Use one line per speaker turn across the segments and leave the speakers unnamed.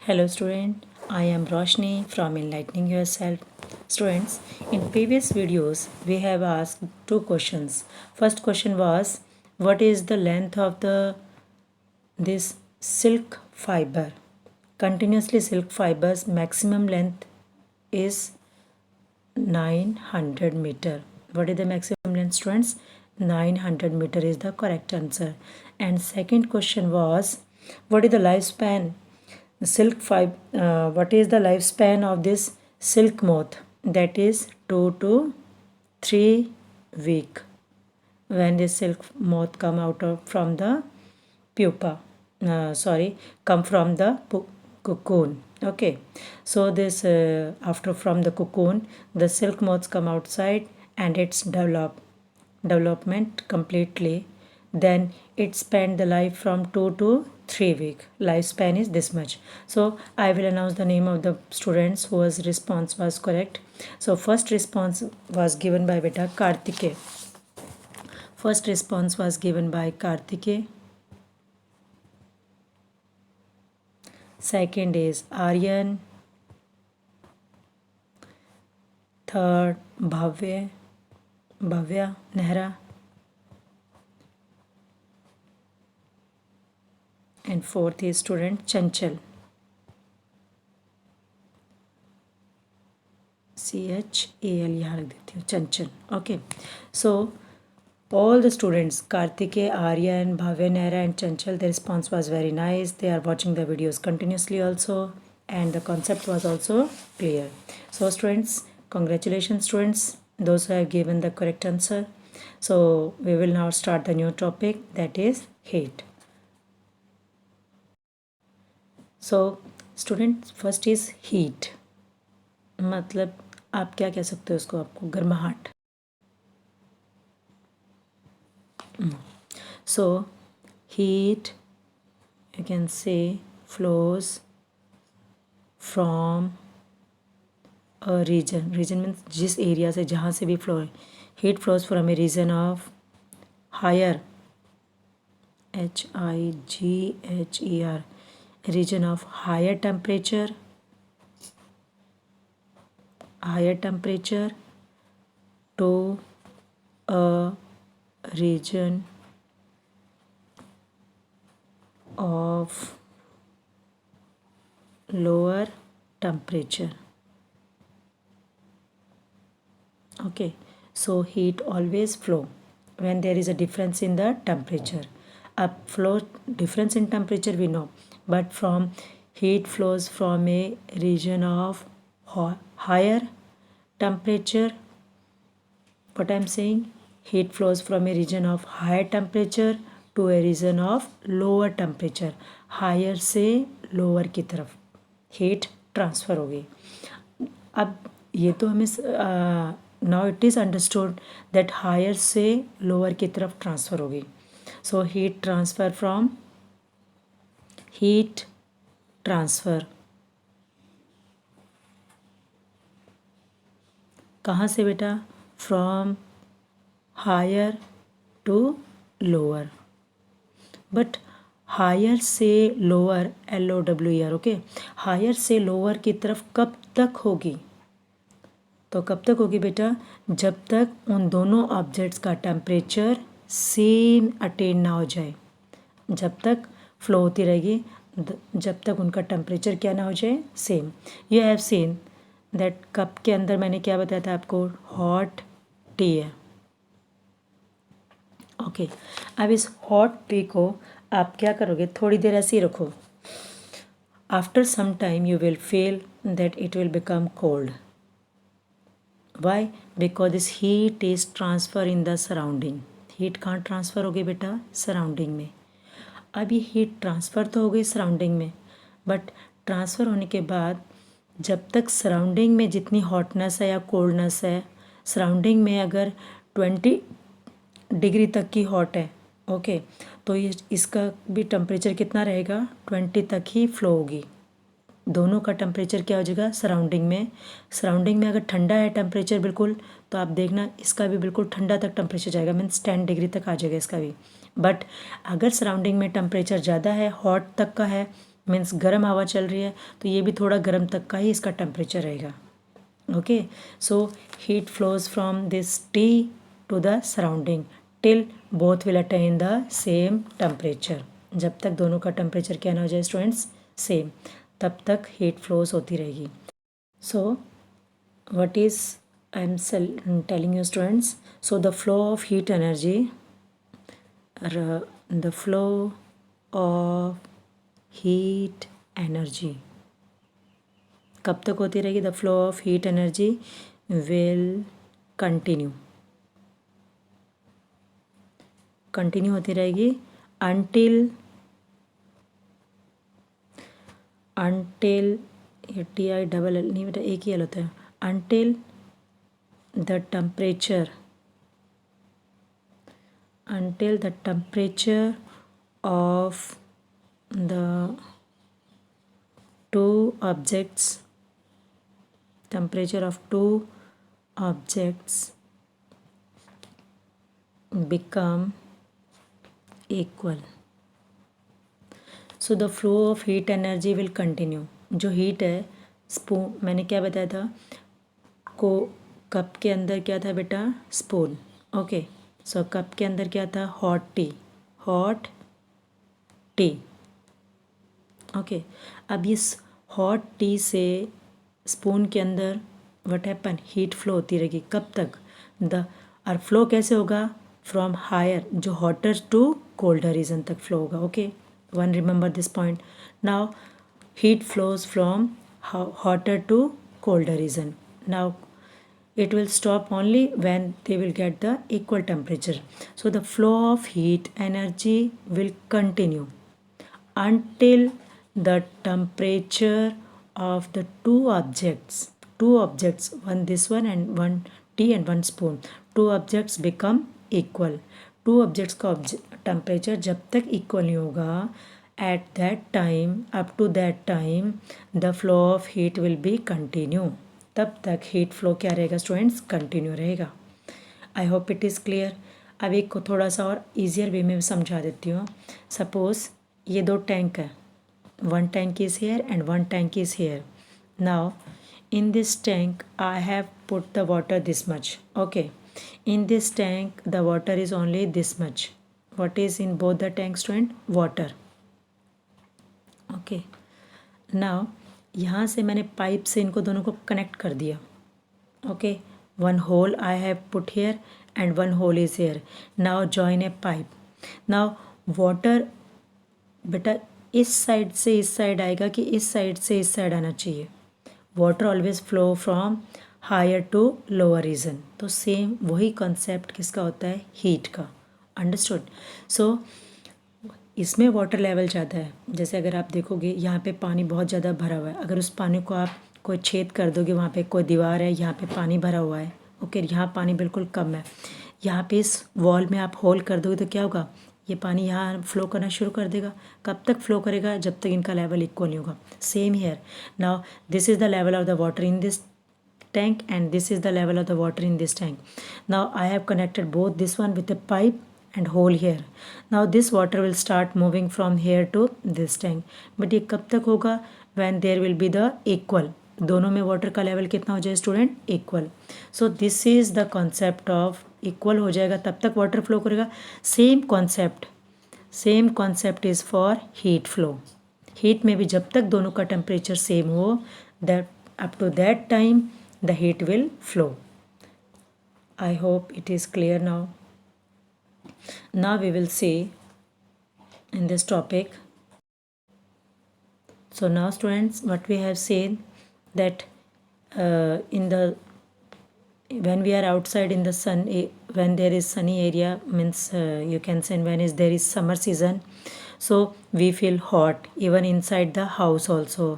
Hello student, I am Roshni from Enlightening Yourself. Students, in previous videos we have asked two questions. First question was, what is the length of this silk fiber? Continuously silk fibers maximum length is 900 meter. What is the maximum length, students? 900 meter is the correct answer. And second question was, what is the lifespan? What is the lifespan of this silk moth? That is 2 to 3 week when the silk moth come out from the pupa. Come from the cocoon. Okay, so this after from the cocoon, the silk moths come outside and it's development completely. Then it spent the life from 2 to 3 week. Lifespan is this much. So I will announce the name of the students whose response was correct. So first response was given by beta Kartike. First response was given by Kartike. Second is Aryan. Third, Bhavya Nehra. And fourth is student Chanchal. CHAL यहाँ रख देती हूँ, Chanchal. Okay. So all the students, Kartike, Aryan, Bhavya Nehra and Chanchal, the response was very nice. They are watching the videos continuously also, and the concept was also clear. So students, congratulations students, those who have given the correct answer. So we will now start the new topic, that is heat. So students, first is heat. मतलब आप क्या कह सकते हो उसको, आपको गर्माहट. So heat, you can say, flows from a region. Region means जिस एरिया से, जहाँ से भी फ्लो है. Heat flows from a region of higher, HIGHER, region of higher temperature to a region of lower temperature. Okay, so heat always flow when there is a difference in the temperature. Flow difference in temperature we know, but from heat flows from a region of higher temperature. What I am saying, heat flows from a region of higher temperature to a region of lower temperature. Higher से lower की तरफ heat transfer होगी. अब ये तो हमें now it is understood that higher से lower की तरफ transfer होगी. So heat transfer कहाँ से बेटा? From higher to lower. But higher से lower, LOWER, okay? Higher से lower की तरफ कब तक होगी? तो कब तक होगी बेटा? जब तक उन दोनों ऑब्जेक्ट्स का टेम्परेचर सेम अटेन ना हो जाए. जब तक फ्लो होती रहेगी, जब तक उनका टेम्परेचर क्या ना हो जाए, same. You have seen that cup के अंदर मैंने क्या बताया था आपको? हॉट टी है. ओके, अब इस हॉट टी को आप क्या करोगे? थोड़ी देर ऐसे ही रखो. After some time you will feel that it will become cold. Why? Because this heat is transfer in the surrounding. Heat कहाँ ट्रांसफ़र हो गई बेटा? सराउंडिंग में. अब ये हीट ट्रांसफ़र तो हो गई सराउंडिंग में, बट ट्रांसफ़र होने के बाद जब तक सराउंडिंग में जितनी हॉटनेस है या कोल्डनेस है, सराउंडिंग में अगर 20 डिग्री तक की हॉट है, ओके, तो ये इसका भी टेम्परेचर कितना रहेगा? 20 तक ही फ्लो होगी. दोनों का टेम्परेचर क्या हो जाएगा? सराउंडिंग में अगर ठंडा है टेम्परेचर बिल्कुल, तो आप देखना इसका भी बिल्कुल ठंडा तक टेम्परेचर जाएगा, मीन्स 10 डिग्री तक आ जाएगा इसका भी. बट अगर सराउंडिंग में टेम्परेचर ज़्यादा है, हॉट तक का है, मीन्स गर्म हवा चल रही है तो ये भी थोड़ा गर्म तक का ही इसका टेम्परेचर रहेगा. Okay, so heat flows from this tea to the surrounding till both will attain the same temperature. जब तक दोनों का टेम्परेचर क्या ना हो जाए स्टूडेंट्स सेम, तब तक हीट फ्लोज होती रहेगी. सो what is I'm telling you students, so the flow of heat energy, the flow of heat energy कब तक होती रहेगी? The flow of heat energy will continue होती रहेगी until ये टी आई डबल एल नहीं बेटा एक ही एल होता है. until the temperature of the two objects become equal. So the flow of heat energy will continue. जो हीट है स्पून, मैंने क्या बताया था को कप के अंदर क्या था बेटा? स्पून. ओके, सो कप के अंदर क्या था? Hot T. ओके, अब इस हॉट टी से स्पून के अंदर व्हाट हैपन? हीट फ्लो होती रहेगी. कब तक? और फ्लो कैसे होगा? फ्रॉम हायर, जो हॉटर टू कोल्डर रीजन तक फ्लो होगा. Okay, one remember this point. Now heat flows from hotter to colder region. Now it will stop only when they will get the equal temperature. So the flow of heat energy will continue until the temperature of the two objects, one this one and one tea and one spoon, two objects become equal. two objects का temperature जब तक equal नहीं होगा, at that time, up to that time, the flow of heat will be continue. तब तक heat flow क्या रहेगा students? Continue रहेगा. I hope it is clear. अब एक को थोड़ा सा और ईजियर वे में समझा देती हूँ. सपोज ये दो टैंक है, one tank is here and one tank is here. Now in this tank I have put the water this much. Okay, in this tank the water is only this much. What is in both the tanks student? Water. Okay, now यहाँ से मैंने pipe से इनको दोनों को connect कर दिया. Okay, one hole I have put here and one hole is here. Now join a pipe. Now water बेटा इस साइड से इस साइड आएगा कि इस साइड से इस साइड आना चाहिए? Water always flow from higher to lower region. तो सेम वही कॉन्सेप्ट किसका होता है? हीट का. अंडरस्टूड. सो इसमें वाटर लेवल ज़्यादा है. जैसे अगर आप देखोगे यहाँ पे पानी बहुत ज़्यादा भरा हुआ है, अगर उस पानी को आप कोई छेद कर दोगे, वहाँ पे कोई दीवार है, यहाँ पे पानी भरा हुआ है. ओके, यहाँ पानी बिल्कुल कम है, यहाँ पे इस वॉल में आप होल कर दोगे तो क्या होगा? ये पानी यहाँ फ्लो करना शुरू कर देगा. कब तक फ्लो करेगा? जब तक इनका लेवल इक्वल नहीं होगा. Same here. Now this is the level of the water in this tank and this is the level of the water in this tank. Now I have connected both this one with a pipe and hole here. Now this water will start moving from here to this tank. But ये कब तक होगा? When there will be the equal. दोनों में water का level कितना हो जाए student? Equal. So this is the concept of equal हो जाएगा तब तक वाटर फ्लो करेगा. Same concept is for heat flow. Heat में भी जब तक दोनों का टेम्परेचर सेम हो, that up to that time the heat will flow. I hope it is clear now. Now we will see in this topic. So now students, what we have seen that when we are outside in the sun, when there is sunny area, means you can say when there is summer season, so we feel hot even inside the house also,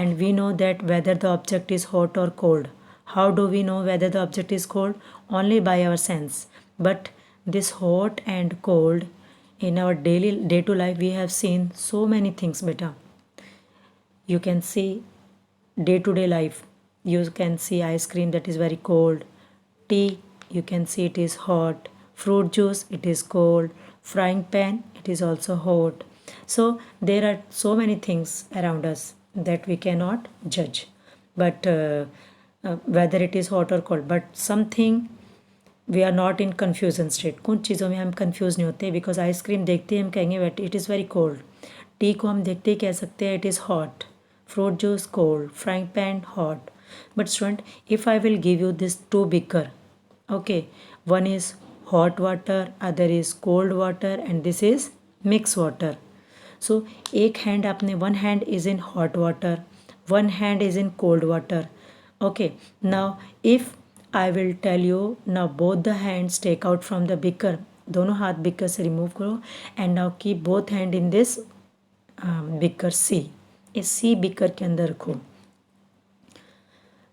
and we know that whether the object is hot or cold. How do we know whether the object is cold? Only by our sense. But this hot and cold in our day to life, we have seen so many things beta. You can see day to day life. You can see ice cream that is very cold. Tea, you can see it is hot. Fruit juice, it is cold. Frying pan, it is also hot. So there are so many things around us that we cannot judge, but whether it is hot or cold, but something we are not in confusion state. कुछ चीज़ों में हम confuse नहीं होते, because ice cream देखते ही हम कहेंगे but it is very cold. Tea को हम देखते ही कह सकते हैं it is hot. Fruit juice cold. Frying pan hot. But student, if I will give you this two beaker, okay, one is hot water, other is cold water, and this is mix water. So एक hand आपने, one hand is in hot water, one hand is in cold water. Okay, now if I will tell you, now both the hands take out from the beaker, दोनों हाथ beaker से remove करो, and now keep both hand in this beaker C. इस C beaker के अंदर रखो.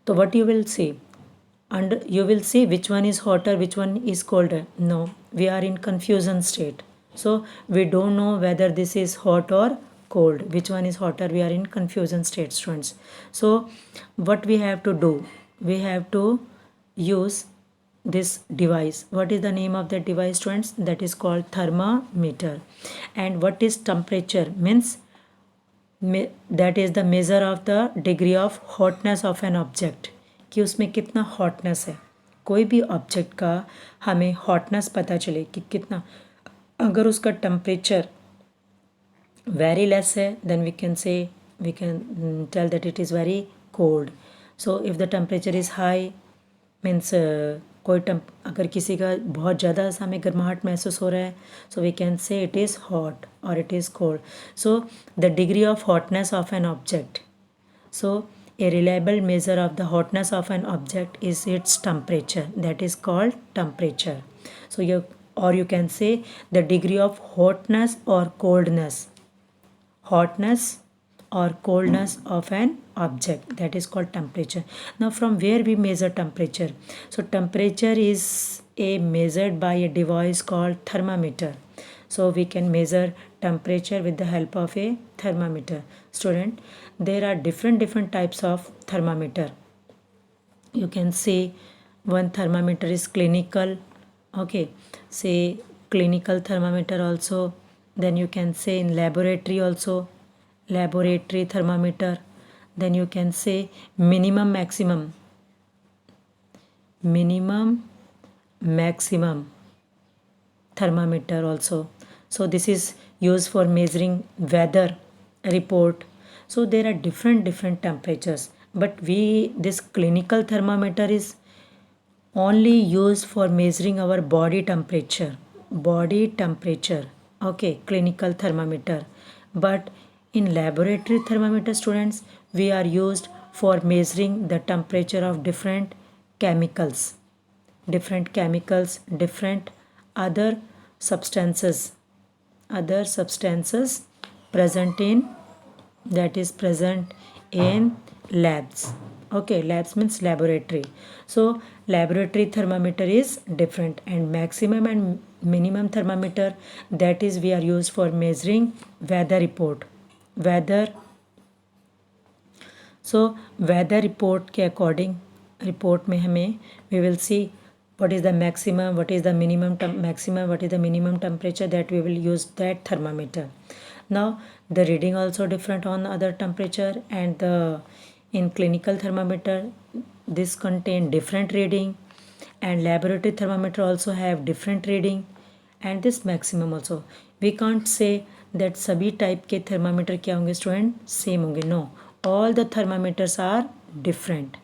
तो what you will see? And you will see which one is hotter, which one is colder. No, we are in confusion state. So we don't know whether this is hot or cold, which one is hotter. We are in confusion state, students. So what we have to do, we have to use this device. What is the name of that device, students? That is called thermometer. And what is temperature? Means that is the measure of the degree of hotness of an object, कि उसमें कितना hotness है. कोई भी object का हमें hotness पता चले कि कितना. अगर उसका temperature very less hai, then we can say, we can tell that it is very cold. So if the temperature is high, means कोई अगर किसी का बहुत ज़्यादा हमें गर्माहट महसूस हो रहा है, so we can say it is hot or it is cold. So the degree of hotness of an object. So a reliable measure of the hotness of an object is its temperature. That is called temperature. So you can say the degree of hotness or coldness. Hotness or coldness of an object, that is called temperature. Now from where we measure temperature? So temperature is measured by a device called thermometer. So we can measure temperature with the help of a thermometer. Student, there are different types of thermometer. You can see one thermometer is clinical, okay, say clinical thermometer also. Then you can say in laboratory also, laboratory thermometer. Then you can say minimum maximum thermometer also. So this is used for measuring weather report. So there are different temperatures, but this clinical thermometer is only used for measuring our body temperature, okay, clinical thermometer. But in laboratory thermometer, students, we are used for measuring the temperature of different chemicals, different other substances present in labs. Okay, labs means laboratory. So laboratory thermometer is different, and maximum and minimum thermometer, that is we are used for measuring weather report. So weather report के according, report में हमें we will see what is the maximum, what is the minimum maximum, what is the minimum temperature, that we will use that thermometer. Now the reading also different on other temperature, and in clinical thermometer this contain different reading, and laboratory thermometer also have different reading, and this maximum also. We can't say that सभी type के thermometer क्या होंगे student, same होंगे. No, all the thermometers are different,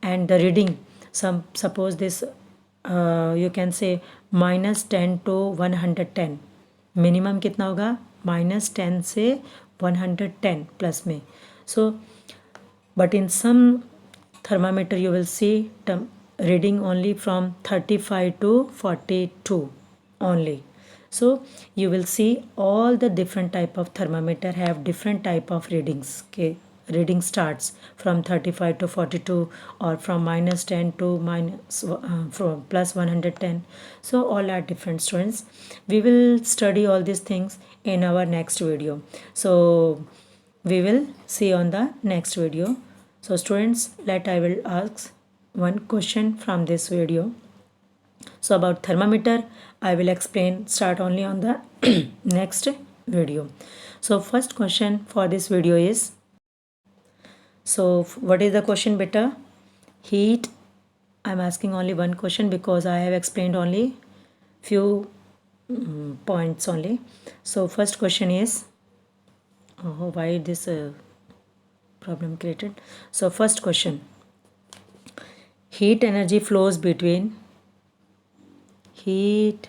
and the reading, suppose this you can say -10 to 110, minimum कितना होगा, -10 से 110 plus में. So but in some thermometer you will see reading only from 35 to 42 only. So you will see all the different type of thermometer have different type of readings. Okay, reading starts from 35 to 42, or from -10 to from plus 110. So all are different, students. We will study all these things in our next video. So we will see on the next video. So students, I will ask one question from this video. So about thermometer I will explain, start only on the next video. So first question for this video is, so what is the question beta? Heat. I'm asking only one question because I have explained only few points only. So first question is, why this problem created? So first question, heat energy flows between, heat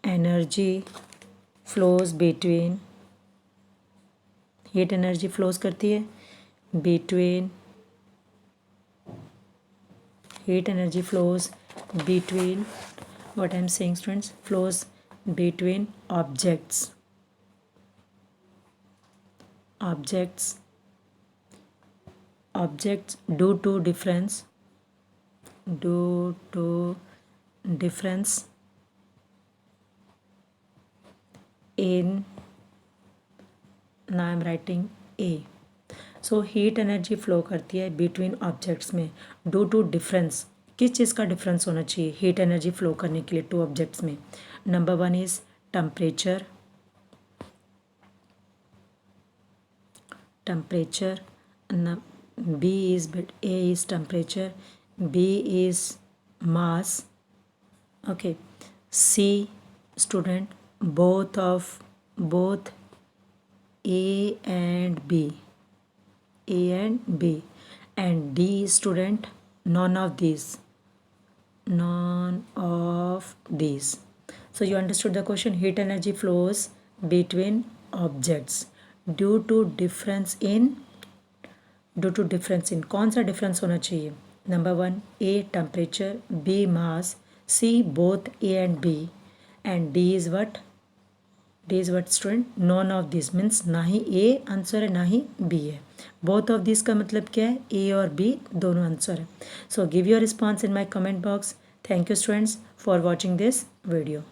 energy flows between, heat energy flows करती है between, heat energy flows between, what I'm saying students, flows between objects, objects due to difference in, now I'm writing A. So heat energy flow करती है between objects में due to difference. किस चीज़ का difference होना चाहिए heat energy flow करने के लिए टू ऑब्जेक्ट्स में? Number one is temperature, B is, A is temperature, B is mass. Okay, C student, both A and B, and D student, none of these. So you understood the question. Heat energy flows between objects due to difference in, कौन सा difference होना चाहिए? Number one, A temperature, B mass, C both A and B, and D is what? D is what student? None of this means ना ही A answer है ना ही B है. Both of this का मतलब क्या है? A और B दोनों आंसर है. So give your response in my comment box. Thank you students for watching this video.